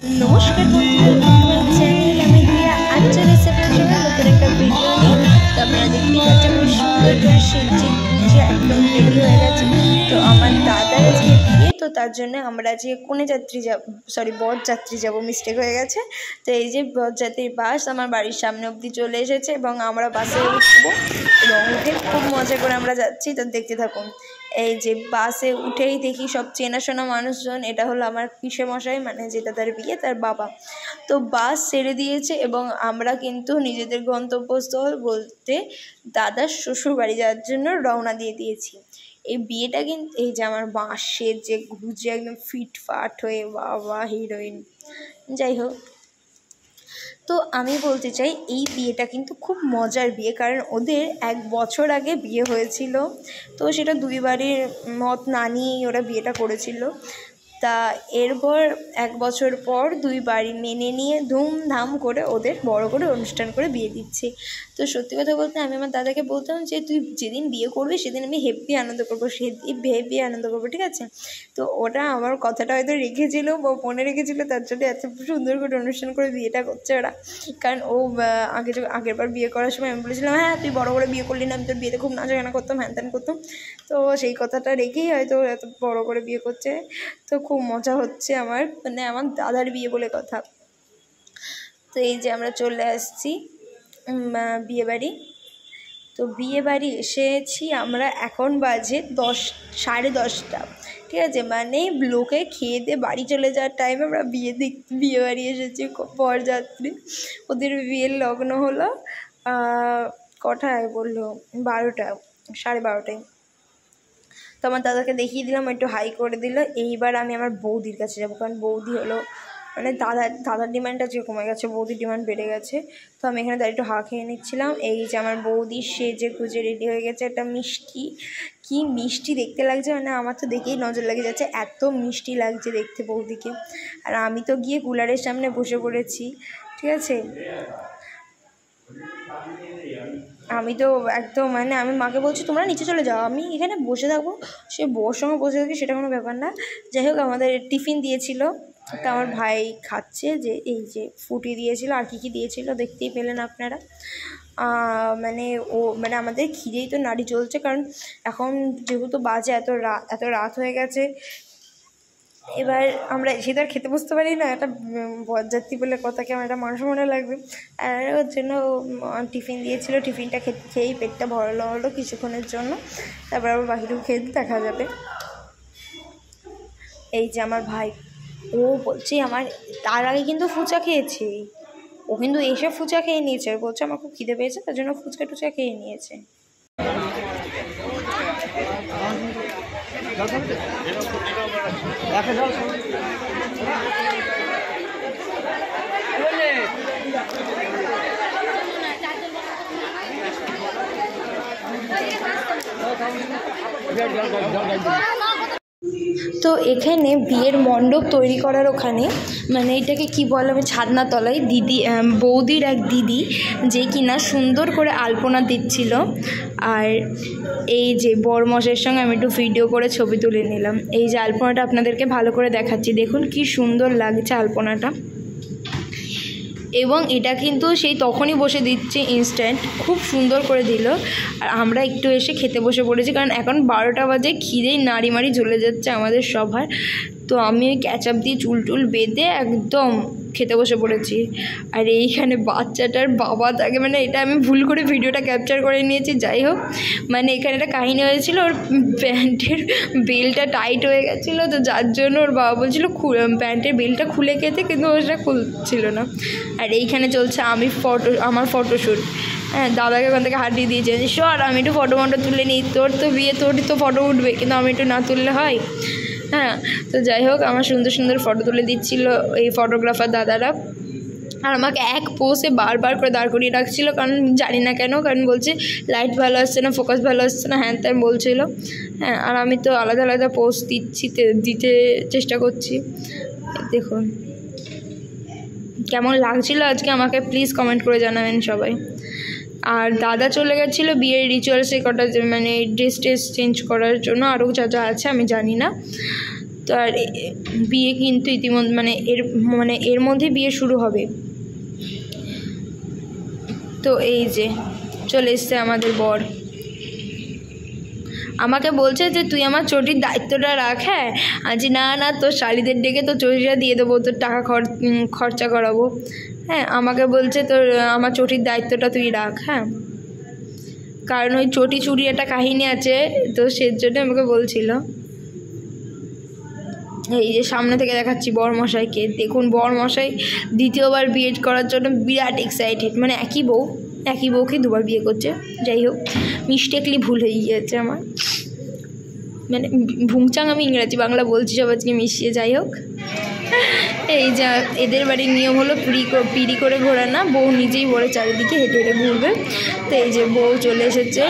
নমস্কার বন্ধুরা, আমার চ্যানেল আমি দিয়া আজকে রেসিপির জন্য নতুন একটা ভিডিও নিয়ে তো আপনারা দেখতে পাচ্ছেন আমি সুন্দর করে সেজে একদম রেডি হয়ে গেছে। তো আমার দাদার আজকে বিয়ে, তো তার জন্য আমরা আজকে বরযাত্রী যাব, মিস্টেক হয়ে গেছে। তো এই যে বরযাত্রীর বাস আমার বাড়ির সামনে অবধি চলে এসেছে এবং আমরা বাসে উঠবো এবং উঠে খুব মজা করে আমরা যাচ্ছি। তো দেখতে থাকুন। এই যে বাসে উঠেই দেখি সব চেনাশোনা মানুষজন, এটা হলো আমার পিসেমশাই, মানে যেটা তার বিয়ে, তার বাবা। তো বাস ছেড়ে দিয়েছে এবং আমরা কিন্তু নিজেদের গন্তব্যস্থল বলতে দাদার শ্বশুর বাড়ি যাওয়ার জন্য রওনা দিয়ে দিয়েছি। এই বিয়েটা কিন্তু এই যে আমার বাঁশের যে ঘুজে একদম ফিটফাট হয়ে বাবা হিরোইন, যাই হোক। তো আমি বলতে চাই এই বিয়েটা কিন্তু খুব মজার বিয়ে, কারণ ওদের 1 বছর আগে বিয়ে হয়েছিল। তো সেটা দুই বাড়ির মত না নিয়েই ওরা বিয়েটা করেছিল। তা এরপর 1 বছর পর দুই বাড়ি মেনে নিয়ে ধুমধাম করে ওদের বড় করে অনুষ্ঠান করে বিয়ে দিচ্ছে। তো সত্যি কথা বলতে আমি আমার দাদাকে বলতাম যে তুই যেদিন বিয়ে করবি সেদিন আমি হেভি আনন্দ করবো, হেভি আনন্দ করবো, ঠিক আছে। তো ওটা আমার কথাটা হয়তো রেখেছিল বা মনে রেখেছিল, তার জন্য এত সুন্দর করে অনুষ্ঠান করে বিয়েটা করছে ওরা। কারণ ও আগেরবার বিয়ে করার সময় আমি বলেছিলাম হ্যাঁ তুই বড় করে বিয়ে করলি না, আমি তোর বিয়েতে খুব নাচাগানা করতাম, হ্যান ত্যান করতাম। তো সেই কথাটা রেখেই হয়তো এত বড় করে বিয়ে করছে। তো খুব মজা হচ্ছে আমার, মানে আমার দাদার বিয়ে বলে কথা। তো এই যে আমরা চলে আসছি বিয়েবাড়ি। তো বিয়েবাড়ি এসেছি আমরা, এখন বাজে 10:30, ঠিক আছে। মানে লোকে খেয়ে দিয়ে বাড়ি চলে যাওয়ার টাইমে আমরা বিয়ে বাড়ি এসেছি বরযাত্রী। ওদের বিয়ের লগ্ন হলো কটায় বললো 12টা, 12:30। তো আমার দাদাকে দেখিয়ে দিলাম, একটু হাই করে দিল। এইবার আমি আমার বৌদির কাছে যাবো, কারণ বৌদি হলো মানে দাদার ডিমান্ডটা যে কমে গেছে, বৌদির ডিমান্ড বেড়ে গেছে। তো আমি এখানে দাঁড়িয়ে একটু খেয়ে নিচ্ছিলাম। এই যে আমার বৌদি সেজে গুজে রেডি হয়ে গেছে। একটা কি মিষ্টি দেখতে লাগছে, মানে আমার তো দেখেই নজর লেগে যাচ্ছে, এত মিষ্টি লাগছে দেখতে বৌদিকে। আর আমি তো গিয়ে কুলারের সামনে বসে পড়েছি, ঠিক আছে। আমি তো একদম মানে আমি মাকে বলছি তোমরা নিচে চলে যাও, আমি এখানে বসে থাকবো, সে বউর সঙ্গে বসে থাকি সেটা কোনো ব্যাপার না। যাই হোক, আমাদের টিফিন দিয়েছিল, তা আমার ভাই খাচ্ছে। যে এই যে ফুটি দিয়েছিল, আর কী দিয়েছিল দেখতেই পেলেন আপনারা। মানে আমাদের খিদেই তো নাড়ি চলছে, কারণ এখন যেহেতু বাজে এত রাত হয়ে গেছে। এবার আমরা এসে তো আর খেতে বসতে পারি না, একটা বরযাত্রী বলে কথাকে আমার একটা মানুষ মনে লাগবে। আর ওর জন্য টিফিন দিয়েছিল, টিফিনটা খেয়েই পেটটা ভরালো হলো কিছুক্ষণের জন্য। তারপর আবার বাকিটুকু খেয়ে দেখা যাবে। এই যে আমার ভাই, ও বলছে আমার তার আগে কিন্তু ফুচকা খেয়েছে, ও কিন্তু এসে ফুচকা খেয়ে নিয়েছে, বলছে আমার খুব খিদে পেয়েছে, তার জন্য ফুচকা টুচকা খেয়ে নিয়েছে। তো এখানে বিয়ের মণ্ডপ তৈরি করার ওখানে, মানে এটাকে কি বলে, আমি ছাদনা তলায় বৌদির এক দিদি যে কিনা সুন্দর করে আলপনা দিচ্ছিল। আর এই যে বরমশাইয়ের সঙ্গে আমি একটু ভিডিও করে ছবি তুলে নিলাম। এই যে আলপনাটা আপনাদেরকে ভালো করে দেখাচ্ছি, দেখুন কি সুন্দর লাগছে আলপনাটা। এবং এটা কিন্তু সেই তখনই বসে দিচ্ছে ইনস্ট্যান্ট, খুব সুন্দর করে দিল। আর আমরা একটু এসে খেতে বসে পড়েছি, কারণ এখন 12টা বাজে, খিদেই নাড়ি মাড়ি জ্বলে যাচ্ছে আমাদের সবার। তো আমি ক্যাচআপ দিয়ে চুল বেঁধে একদম খেতে বসে পড়েছি। আর এইখানে বাচ্চাটার বাবা থাকে, মানে এটা আমি ভুল করে ভিডিওটা ক্যাপচার করে নিয়েছি। যাই হোক, মানে এখানে একটা কাহিনী হয়েছিল, ওর প্যান্টের বেলটা টাইট হয়ে গেছিলো, তো যার জন্য ওর বাবা বলছিল প্যান্টের বেলটা খুলে খেতে, কিন্তু ওটা খুলছিল না। আর এইখানে চলছে আমার ফটোশ্যুট। হ্যাঁ, দাদাকে ওখান থেকে হাঁটিয়ে দিয়েছে, সর আমি একটু ফটো তুলে নিই, তোর তো বিয়ে, তোর তো ফটো উঠবে, কিন্তু আমি একটু না তুললে হয়। হ্যাঁ, তো যাই হোক, আমার সুন্দর সুন্দর ফটো তুলে দিচ্ছিল এই ফটোগ্রাফার দাদারা। আর আমাকে এক পোজে বারবার করে দাঁড় করিয়ে রাখছিল, কারণ জানি না কেন, কারণ বলছে লাইট ভালো আসছে না, ফোকাস ভালো আসছে না, হ্যান ত্যান বলছিল। হ্যাঁ, আর আমি তো আলাদা আলাদা পোজ দিতে চেষ্টা করছি। দেখুন কেমন লাগছিল আজকে, আমাকে প্লিজ কমেন্ট করে জানাবেন সবাই। আর দাদা চলে গেছিলো বিয়ের রিচুয়ালসে কটা, মানে ড্রেস চেঞ্জ করার জন্য, আরও যা যা আছে আমি জানি না। তো আর বিয়ে কিন্তু ইতিমধ্যে এর মধ্যে বিয়ে শুরু হবে। তো এই যে চলে এসছে আমাদের বর, আমাকে বলছে যে তুই আমার চটির দায়িত্বটা রাখ। হ্যাঁ, আজ না তোর শালিদের ডেকে তোর চটিটা দিয়ে দেবো, তোর টাকা খরচা করাবো। হ্যাঁ, আমাকে বলছে তোর আমার চটির দায়িত্বটা তুই রাখ। হ্যাঁ, কারণ ওই চটি চুরির একটা কাহিনী আছে, তো সেজন্য আমাকে বলছিল। এই যে সামনে থেকে দেখাচ্ছি বরমশাইকে, দেখুন বরমশাই দ্বিতীয়বার বিয়ে করার জন্য বিরাট এক্সাইটেড, মানে একই বউকে দুবার বিয়ে করছে। যাই হোক, মিস্টেকলি ভুল হয়ে গিয়েছে আমার, মানে ভুংচাং আমি ইংরাজি বাংলা বলছি সবাইকে মিশিয়ে। যাই হোক, এই যা এদের বাড়ির নিয়ম হলো পিড়ি করে ঘোরা না, বউ নিজেই বলে চারিদিকে হেঁটে হেঁটে ঘুরবে। তো এই যে বউ চলে এসেছে,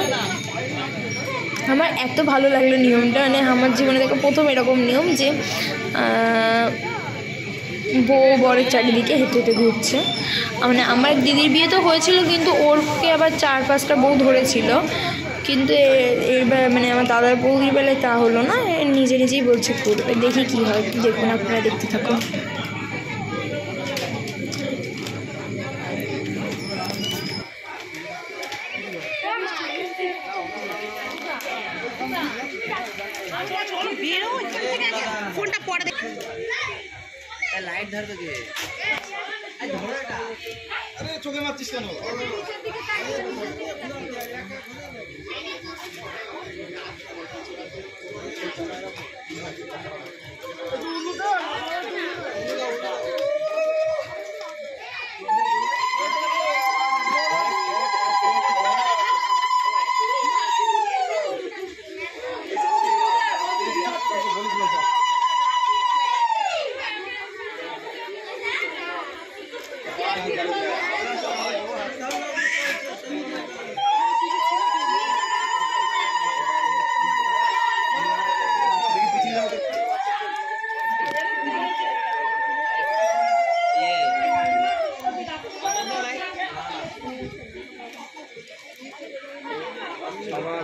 আমার এত ভালো লাগলো নিয়মটা, মানে আমার জীবনে দেখো প্রথম এরকম নিয়ম যে বউ বরের চারিদিকে হেঁটে হেঁটে ঘুরছে। মানে আমার দিদির বিয়ে তো হয়েছিল, কিন্তু ওরকে আবার 4-5টা বউ ধরেছিল, কিন্তু এবার মানে আমার দাদার বউদির বেলায় তা হলো না, নিজেই বলছে করবে। দেখি কি হয়, দেখুন, আপনারা দেখতে থাকুন। ফোনটা পরে লাইট ধরবে কে? আরে চোখে মারছিস কেন?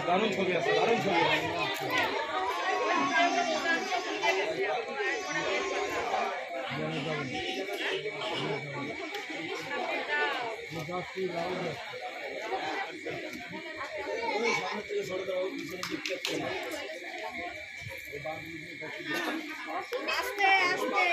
দারুণ ছবি আছে, দারুণ ছবি। আস্তে আস্তে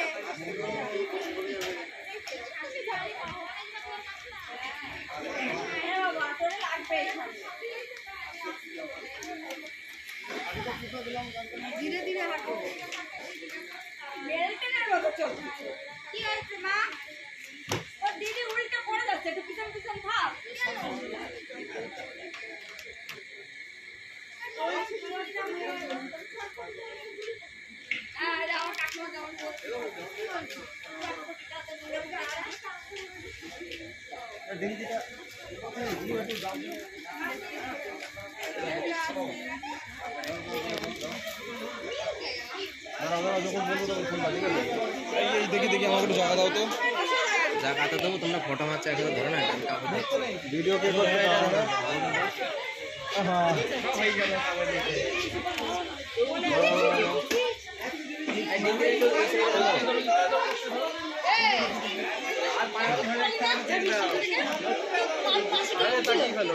ধীরে ধীরে হাঁটো। বেলটেনের মতো চলছে। কি হয়েছে মা? ওর দিদি উল্টে পড়ে যাচ্ছে, একটু পিছন পিছন থাক। আমার কাকিমা যেমন দেখি আমাকে একটু জায়গা দাও তো। জায়গা তো দেবো, তোমরা ফটো মারছো একসাথে ধরো না, ভিডিও কে করবে?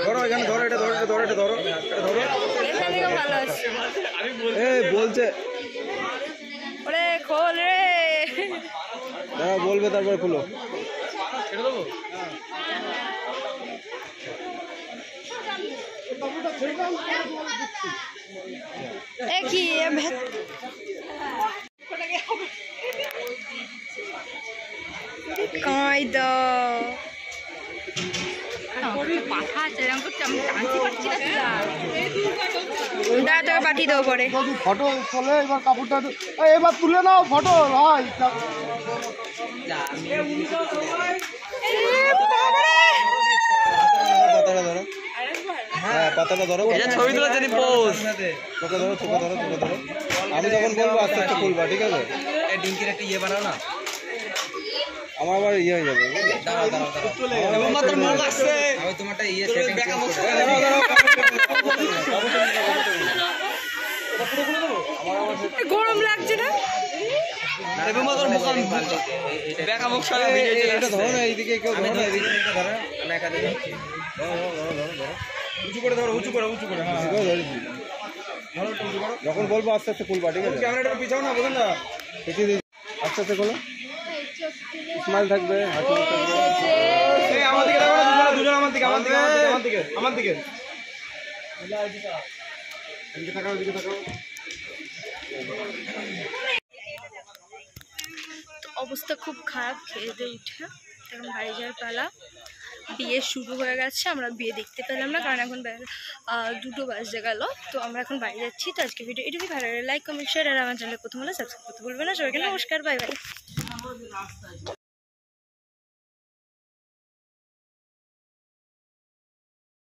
ধরো এখানে, ধরো এটা, ধরো এটা, ধরো এটা, ধরো ধরো। বলছে ওরে খোল রে, দাঁড়া বলবে তারপরে খুলো। ছেড়ে দেবো। কি কায়দা পাঠিয়ে দেবো পরে। ফটো খোলে, এবার কাপড়টা এবার তুলে নাও ফটো। ভাই পাতাটা ধরো, ছবি তোলার জন্য পোজ। তোকে ধরো, তোকে ধরো, তোকে ধরো। আমি যখন বলবো আস্তে আস্তে খুলবা, ঠিক আছে? এই ডিঙ্কির একটা ইয়ে বানাও না, আমার আবার ইয়ে হয়ে যাবে। দাঁড়াও দাঁড়াও দাঁড়াও, মাত্র মন লাগছে। আমি তোমারটা ইয়ে সেটিং করব। দাঁড়াও দাঁড়াও, পুরো খুলে দেবো। গরম লাগছে না? এটা ধরো না, এইদিকে কেউ ধরো না, এইদিকে উঁচু করে ধরো, উঁচু করে হ্যাঁ এদিকেও ধরেছি। ধরো একটু উঁচু করো। যখন বলবো আস্তে আস্তে খুলবা, ঠিক আছে? ক্যামেরাটা পিছাও না, বুঝলেন না? পেঁচিয়ে দিই, আস্তে আস্তে খোলো। স্মাইল থাকবে, হাসি মুখ থাকবে। এই আমার দিকে দেখো না, দুজন আমার দিকে আমার দিকে এদিকে তাকাও, এদিকে তাকাও। অবস্থা খুব খারাপ, খেয়ে দিয়ে উঠে এখন বাড়ি যাওয়ার পালা। বিয়ে শুরু হয়ে গেছে, আমরা বিয়ে দেখতে পেলাম না কারণ এখন 2টো বাজে গেল। তো আমরা এখন বাড়ি যাচ্ছি। তো আজকে ভিডিও এটুকুই, ভালো লাগে লাইক কমেন্ট শেয়ার, আর আমার চ্যানেলে প্রথম হলে সাবস্ক্রাইব করতে ভুলবেন না। সবাইকে নমস্কার, বাই বাই।